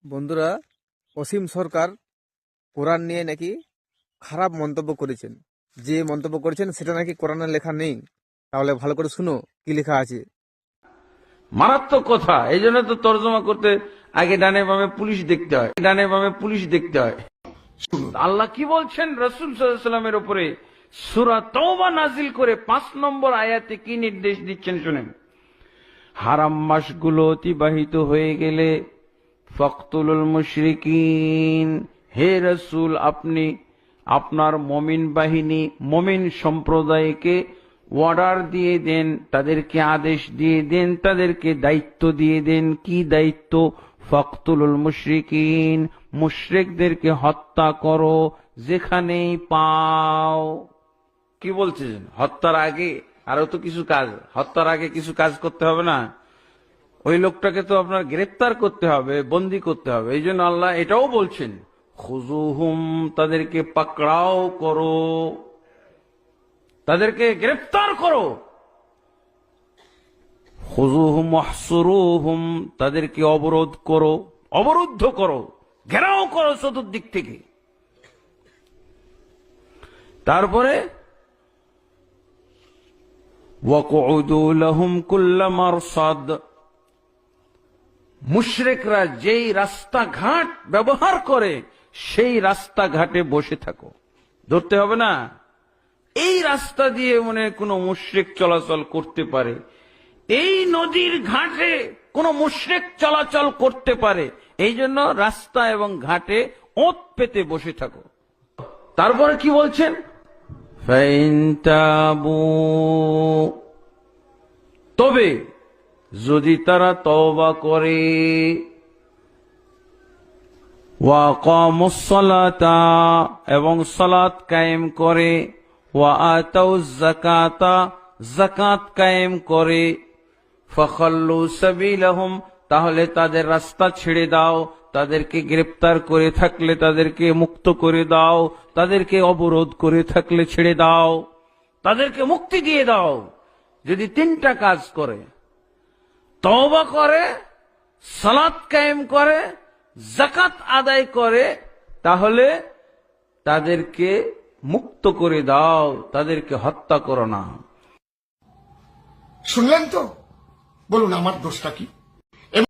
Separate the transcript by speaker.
Speaker 1: বন্ধুরা, অসীম সরকার কোরআন নিয়ে নাকি খারাপ মন্তব্য করেছেন। যে মন্তব্য করেছেন সেটা নাকি কোরআনে লেখা নেই। তাহলে ভালো করে শুনো কি লেখা আছে।
Speaker 2: মারাত্মক কথা। এই জন্য তো তর্জমা করতে আগে ডানে বামে পুলিশ দেখতে হয়, ডানে বামে পুলিশ দেখতে হয়। আল্লাহ কি বলছেন রাসূল সাল্লাল্লাহু আলাইহি ওয়াসাল্লামের উপরে সূরা তাওবা নাজিল করে 5 নম্বর আয়াতে কি নির্দেশ দিচ্ছেন শুনেন। হারাম মাসগুলো অতিবাহিত হয়ে গেলে ফাকতুলুল মুশরিকিন, হে রাসূল আপনি আপনার মুমিন বাহিনী মুমিন সম্প্রদায়কে অর্ডার দিয়ে দেন, তাদেরকে আদেশ দিয়ে দেন, তাদেরকে দায়িত্ব দিয়ে দেন। কি দায়িত্ব? ফাকতুলুল মুশরিকিন, মুশরিকদেরকে হত্যা করো যেখানেই পাও। কি বলছেন? হত্যার আগে আরো তো কিছু কাজ, হত্যার আগে কিছু কাজ করতে হবে না? ওই লোকটাকে তো আপনার গ্রেফতার করতে হবে, বন্দি করতে হবে। এই জন্য আল্লাহ এটাও বলছেন খুজুহুম, তাদেরকে পাকড়াও করো, তাদেরকে গ্রেফতার করো। খুজুহুম ওয়াহসুরুহুম, তাদেরকে অবরোধ করো, অবরুদ্ধ করো, ঘেরাও করো চতুর্দিক থেকে। তারপরে ওয়াকুদু লাহুম কুল্লা মারসাদ, মুশরিকরা যেই রাস্তাঘাট ব্যবহার করে সেই রাস্তাঘাটে বসে থাকো। ধরতে হবে না এই রাস্তা দিয়ে মনে কোনো মুশরিক চলাচল করতে পারে, এই নদীর ঘাটে কোনো মুশরিক চলাচল করতে পারে, এই জন্য রাস্তা এবং ঘাটে ওঁত পেতে বসে থাকো। তারপরে কি বলছেন? ফাইন তাবু, তবে যদি তারা তওবা করে, ওয়া আকামুস সালাতা, এবং সালাত কায়েম করে, ওয়া আতাউজ যাকাতা, যাকাত কায়েম করে, ফাখাল্লু সাবিলাহুম, তাহলে তাদের রাস্তা ছেড়ে দাও, তাদেরকে গ্রেফতার করে থাকলে তাদেরকে মুক্ত করে দাও, তাদেরকে অবরোধ করে থাকলে ছেড়ে দাও, তাদেরকে মুক্তি দিয়ে দাও। যদি তিনটা কাজ করে, তওবা করে, সালাত কায়েম করে, যাকাত আদায় করে, তাহলে তাদেরকে মুক্ত করে দাও, তাদেরকে হত্যা করো না।
Speaker 3: শুনলেন তো? বলুন আমার দোষটা কি?